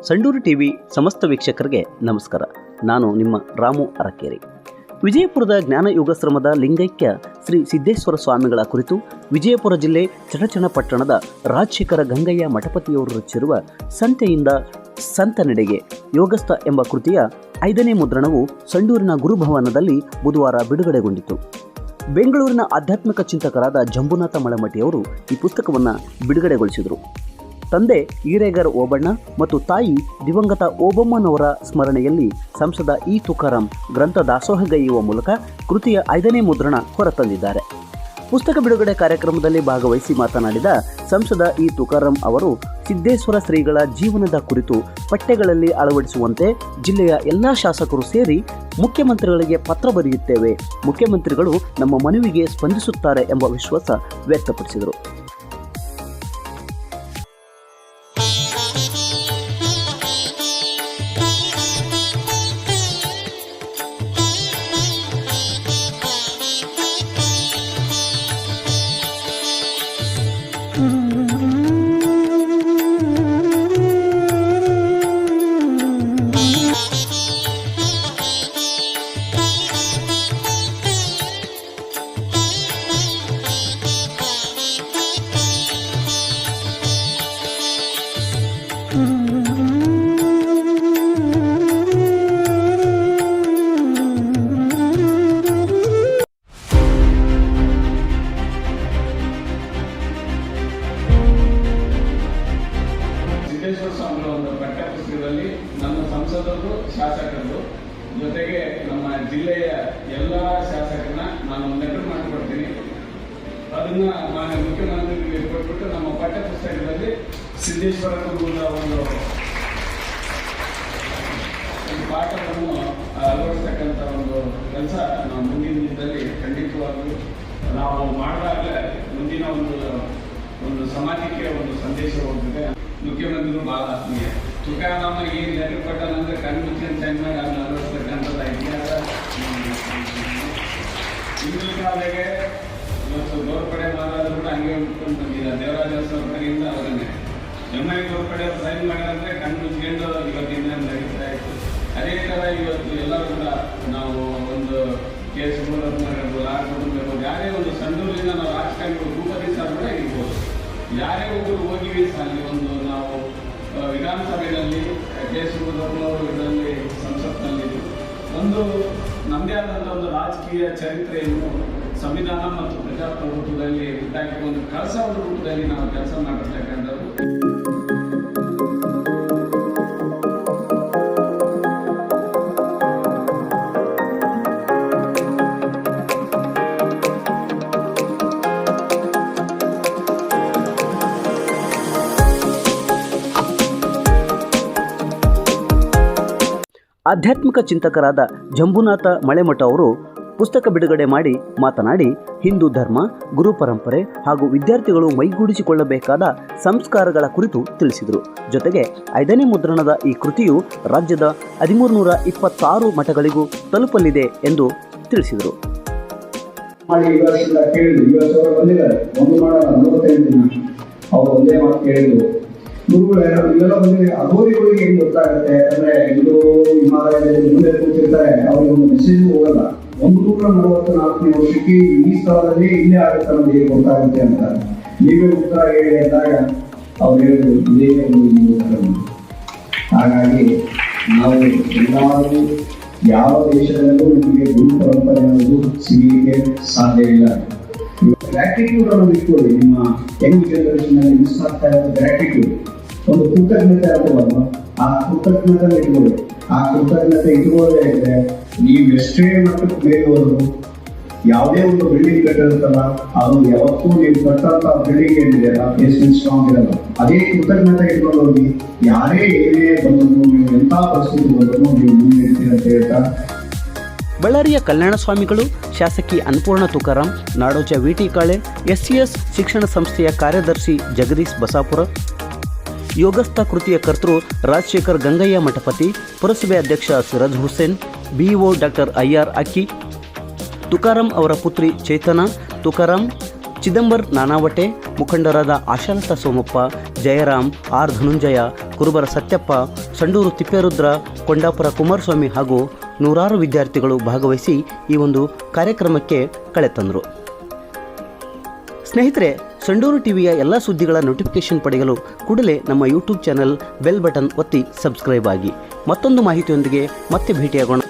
Sandur TV ಸಮಸ್ತ ವೀಕ್ಷಕರಿಗೆ ನಮಸ್ಕಾರ. ನಾನು ನಿಮ್ಮ ರಾಮು ಅರಕೇರಿ. ವಿಜಯಪುರದ ಜ್ಞಾನ ಯೋಗಾಶ್ರಮದ ಲಿಂಗೈಕ್ಯ ಶ್ರೀ ಸಿದ್ದೇಶ್ವರ ಸ್ವಾಮಿಗಳ ಕುರಿತು ವಿಜಯಪುರ ಜಿಲ್ಲೆ ಚಡಚಣ ಪಟ್ಟಣದ ರಾಜಶೇಖರ ಗಂಗಯ್ಯ ಮಠಪತಿಯವರು ರಚಿಸಿರುವ ಸಂತೆಯಿಂದ ಸಂತನೆಡೆಗೆ ಯೋಗಸ್ಥ ಎಂಬ ಕೃತಿಯ 5ನೇ ಮುದ್ರಣವು ಸಂಡೂರಿನ ಗುರುಭವನದಲ್ಲಿ ಬುಧವಾರ ಬಿಡುಗಡೆಗೊಂಡಿತು. ಬೆಂಗಳೂರಿನ ಆಧ್ಯಾತ್ಮಿಕ ಚಿಂತಕರಾದ ಜಂಬುನಾಥ ಮಳಮಟ್ಟಿಯವರು ಈ ಪುಸ್ತಕವನ್ನು ಬಿಡುಗಡೆಗೊಳಿಸಿದರು. ತಂದೆ ಈರೇಗರ್ ಓಬಣ್ಣ ಮತ್ತು ತಾಯಿ ದಿವಂಗತ ಓಬಮ್ಮನವರ ಸ್ಮರಣೆಯಲ್ಲಿ ಸಂಸದ ಇ ತುಕಾರಾಂ ಗ್ರಂಥ ದಾಸೋಹಗೈಯುವ ಮೂಲಕ ಕೃತಿಯ 5ನೇ ಮುದ್ರಣ ಹೊರತಂದಿದ್ದಾರೆ. ಪುಸ್ತಕ ಬಿಡುಗಡೆ ಕಾರ್ಯಕ್ರಮದಲ್ಲಿ ಭಾಗವಹಿಸಿ ಮಾತನಾಡಿದ ಸಂಸದ ಇ ತುಕಾರಾಂ ಅವರು, ಸಿದ್ದೇಶ್ವರ ಶ್ರೀಗಳ ಜೀವನದ ಕುರಿತು ಪಠ್ಯಗಳಲ್ಲಿ ಅಳವಡಿಸುವಂತೆ ಜಿಲ್ಲೆಯ ಎಲ್ಲ ಶಾಸಕರು ಸೇರಿ ಮುಖ್ಯಮಂತ್ರಿಗಳಿಗೆ ಪತ್ರ ಬರೆಯುತ್ತೇವೆ. ಮುಖ್ಯಮಂತ್ರಿಗಳು ನಮ್ಮ ಮನವಿಗೆ ಸ್ಪಂದಿಸುತ್ತಾರೆ ಎಂಬ ವಿಶ್ವಾಸ ವ್ಯಕ್ತಪಡಿಸಿದರು. ಸಿದ್ದೇಶ್ವರ ಸ್ವಾಮಿಗಳ ಒಂದು ಪಠ್ಯಪುಸ್ತಕದಲ್ಲಿ ನಮ್ಮ ಸಂಸದರು, ಶಾಸಕರು ಜೊತೆಗೆ ನಮ್ಮ ಜಿಲ್ಲೆಯ ಎಲ್ಲ ಶಾಸಕರನ್ನ ನಾನು ಒಂದು ಲೆಟರ್ ಮಾಡಿಕೊಡ್ತೀನಿ. ಅದನ್ನ ಮಾನ್ಯ ಮುಖ್ಯಮಂತ್ರಿಗಳಿಗೆ ಕೊಟ್ಬಿಟ್ಟು ನಮ್ಮ ಪಠ್ಯಪುಸ್ತಕದಲ್ಲಿ ಸಿದ್ದೇಶ್ವರ ಗುರುಗಳ ಒಂದು ಪಾಠವನ್ನು ಅಳವಡಿಸ್ತಕ್ಕಂಥ ಒಂದು ಕೆಲಸ ನಾವು ಮುಂದಿನ ದಿನದಲ್ಲಿ ಖಂಡಿತವಾಗಲೂ ನಾವು ಮಾಡಿದಾಗಲೇ ಮುಂದಿನ ಒಂದು ಸಮಾಜಕ್ಕೆ ಒಂದು ಸಂದೇಶ ಹೋಗ್ತದೆ. ಮುಖ್ಯಮಂತ್ರಿಗಳು ಬಹಳ ಆತ್ಮೀಯ. ತುಕಾರಾಮರಿಗೆ ಏನು ಲೆಟರ್ ಕೊಟ್ಟಾನಂದ್ರೆ ಕಣ್ಣು ಮುಚ್ಚಿನ ಚೆನ್ನಾಗಿ ಅದನ್ನ ಅಳವಡಿಸ್ತಕ್ಕಂಥದ್ದು ಇತಿಹಾಸ. ಹಿಂದಿನ ಕಾಲದಾಗೆ ಇವತ್ತು ಗೋರ್ಪಡೆ ಮಾರಾದ್ರು ಕೂಡ ಹಂಗೆ ಉಟ್ಕೊಂಡು ಬಂದಿದ್ದಾರೆ. ದೇವರಾಜ ಅವ್ರ ಕಡೆಯಿಂದ ಅವರನ್ನೇ ಎಮ್ಐ ಗೋರ್ಪಡೆ ಅವರು ಸೈನ್ ಮಾಡಿದ್ರೆ ಕಣ್ಣು ಮುಚ್ಕೊಂಡು ಇವತ್ತಿನ ನಡೀತಾ ಇತ್ತು. ಅದೇ ಥರ ಇವತ್ತು ಎಲ್ಲರೂ ಕೂಡ ನಾವು ಒಂದು ಕೇಸ್ ಇರ್ಬೋದು, ಯಾರೇ ಒಂದು ಸಂಡೂರಿನ ನಾವು ರಾಜಕಾರಣಿಗಳು ಭೂಪತಿ ಸರ್ ಕೂಡ ಇರ್ಬೋದು, ಯಾರೇ ಒಬ್ಬರು ಹೋಗಿವಿ ಅಲ್ಲಿ ಒಂದು ನಾವು ವಿಧಾನಸಭೆಯಲ್ಲಿ ಕೇಶವರವರು ಇದರಲ್ಲಿ ಸಂಸತ್ನಲ್ಲಿ ಒಂದು ನಮ್ಮದೇ ಆದಂಥ ಒಂದು ರಾಜಕೀಯ ಚರಿತ್ರೆಯನ್ನು ಸಂವಿಧಾನ ಮತ್ತು ಪ್ರಜಾಪ್ರಭುತ್ವದಲ್ಲಿ ಹುಟ್ಟಾಕಿ ಒಂದು ಕೆಲಸದ ರೂಪದಲ್ಲಿ ನಾವು ಕೆಲಸ ಮಾಡಿರ್ತಕ್ಕಂಥದ್ದು. ಆಧ್ಯಾತ್ಮಿಕ ಚಿಂತಕರಾದ ಜಂಬುನಾಥ ಮಳೆಮಠ ಅವರು ಪುಸ್ತಕ ಬಿಡುಗಡೆ ಮಾಡಿ ಮಾತನಾಡಿ, ಹಿಂದೂ ಧರ್ಮ, ಗುರು ಪರಂಪರೆ ಹಾಗೂ ವಿದ್ಯಾರ್ಥಿಗಳು ಮೈಗೂಡಿಸಿಕೊಳ್ಳಬೇಕಾದ ಸಂಸ್ಕಾರಗಳ ಕುರಿತು ತಿಳಿಸಿದರು. ಜೊತೆಗೆ 5ನೇ ಮುದ್ರಣದ ಈ ಕೃತಿಯು ರಾಜ್ಯದ 1326 ಮಠಗಳಿಗೂ ತಲುಪಲಿದೆ ಎಂದು ತಿಳಿಸಿದರು. ಅವರು ಒಂದೇ ಮಾತು ಕೇಳಿದ್ರು, ಗುರುಗಳು ಇವೆಲ್ಲ ಬಂದಿದೆ ಅಗೋರಿಗಳಿಗೆ ಹೆಂಗ್ ಗೊತ್ತಾಗುತ್ತೆ ಅಂದ್ರೆ ಹಿಂದೂ ಹಿಮಾಲಯದಲ್ಲಿ ಮುಂದೆ ಕೂತಿರ್ತಾರೆ, ಅವ್ರಿಗೆ ಒಂದು ಮೆಸೇಜ್ ಹೋಗಲ್ಲ. 144ನೇ ವರ್ಷಕ್ಕೆ ಈ ಸ್ಥಳದಲ್ಲಿ ಇಲ್ಲೇ ಆಗುತ್ತೆ ಅನ್ನೋದು ಹೇಗೆ ಗೊತ್ತಾಗುತ್ತೆ ಅಂತ ನೀವೇ ಉತ್ತರ ಹೇಳಿ ಅಂದಾಗ ಅವ್ರು ಹೇಳಿದ್ರು, ಇದೇ ಒಂದು ಹಿಂದೂ ಧರ್ಮ. ಹಾಗಾಗಿ ನಾವು ಎಲ್ಲರೂ ಯಾವ ದೇಶದಲ್ಲೂ ನಿಮಗೆ ಗುರು ಪರಂಪರೆ ಅನ್ನೋದು ಸಿಗಲಿಕ್ಕೆ ಸಾಧ್ಯ ಇಲ್ಲ. ಗ್ರಾಟಿಟ್ಯೂಡ್ ಅನ್ನೋದು ಇಟ್ಕೊಳ್ಳಿ. ನಿಮ್ಮ ಯಂಗ್ ಜನರೇಷನ್ ಅಲ್ಲಿ ಮಿಸ್ ಆಗ್ತಾ ಇರೋದು ಗ್ರಾಟಿಟ್ಯೂಡ್, ಒಂದು ಕೃತಜ್ಞತೆ ಅಂತವಲ್ಲ, ಆ ಕೃತಜ್ಞತೆ ಇಟ್ಕೊಳ್ಳಿ. ಆ ಕೃತಜ್ಞತೆ ಇಟ್ಕೊಳ್ಳದೆ ಇದ್ರೆ ನೀವು ಎಷ್ಟೇ ಮಟ್ಟಕ್ಕೆ ಬೇರೆಯವರು ಯಾವುದೇ ಒಂದು ಬಿಲ್ಡಿಂಗ್ ಕಟ್ಟಿರುತ್ತಲ್ಲ, ಅದು ಯಾವತ್ತೂ ನೀವು ಕಟ್ಟಂತ ಬಿಲ್ಡಿಂಗ್ ಏನಿದೆಯಲ್ಲ ಬೇಸ್ಮೆಂಟ್ ಸ್ಟ್ರಾಂಗ್ ಇರಲ್ಲ. ಅದೇ ಕೃತಜ್ಞತೆ ಇಟ್ಕೊಂಡು ಹೋಗಿ ಯಾರೇ ಏನೇ ಬಂದ್ರು, ನೀವು ಎಂಥ ಪರಿಸ್ಥಿತಿ ಬಂದ್ರು ನೀವು ಮುಂದೆ ಇರ್ತೀರ ಅಂತ ಹೇಳ್ತಾ ಬಳ್ಳಾರಿಯ ಕಲ್ಯಾಣ ಸ್ವಾಮಿಗಳು, ಶಾಸಕಿ ಅನ್ನಪೂರ್ಣ ತುಕಾರಾಂ, ನಾಡೋಜ ವಿ.ಟಿ. ಕಾಳೆ, ಎಸ್.ಸಿ.ಎಸ್ ಶಿಕ್ಷಣ ಸಂಸ್ಥೆಯ ಕಾರ್ಯದರ್ಶಿ ಜಗದೀಶ್ ಬಸಾಪುರ, ಯೋಗಸ್ಥ ಕೃತಿಯ ಕರ್ತೃ ರಾಜಶೇಖರ್ ಗಂಗಯ್ಯ ಮಠಪತಿ, ಪುರಸಭೆ ಅಧ್ಯಕ್ಷ ಸಿರಾಜ್ ಹುಸೇನ್, ಬಿಇಒ ಡಾಕ್ಟರ್ ಐ.ಆರ್. ಅಕ್ಕಿ, ತುಕಾರಾಂ ಅವರ ಪುತ್ರಿ ಚೇತನಾ ತುಕಾರಾಂ, ಚಿದಂಬರ್ ನಾನಾವಟೆ, ಮುಖಂಡರಾದ ಆಶಾಲತಾ ಸೋಮಪ್ಪ, ಜಯರಾಮ್, ಆರ್ ಧನುಂಜಯ, ಕುರುಬರ ಸತ್ಯಪ್ಪ, ಸಂಡೂರು ತಿಪ್ಪೇರುದ್ರ, ಕೊಂಡಾಪುರ ಕುಮಾರಸ್ವಾಮಿ ಹಾಗೂ ನೂರಾರು ವಿದ್ಯಾರ್ಥಿಗಳು ಭಾಗವಹಿಸಿ ಈ ಒಂದು ಕಾರ್ಯಕ್ರಮಕ್ಕೆ ಕಳೆ ತಂದರು. ಸ್ನೇಹಿತರೆ, ಸಂಡೂರು ಟಿವಿಯ ಎಲ್ಲ ಸುದ್ದಿಗಳ ನೋಟಿಫಿಕೇಷನ್ ಪಡೆಯಲು ಕೂಡಲೇ ನಮ್ಮ ಯೂಟ್ಯೂಬ್ ಚಾನೆಲ್ ಬೆಲ್ ಬಟನ್ ಒತ್ತಿ ಸಬ್ಸ್ಕ್ರೈಬ್ ಆಗಿ. ಮತ್ತೊಂದು ಮಾಹಿತಿಯೊಂದಿಗೆ ಮತ್ತೆ ಭೇಟಿಯಾಗೋಣ.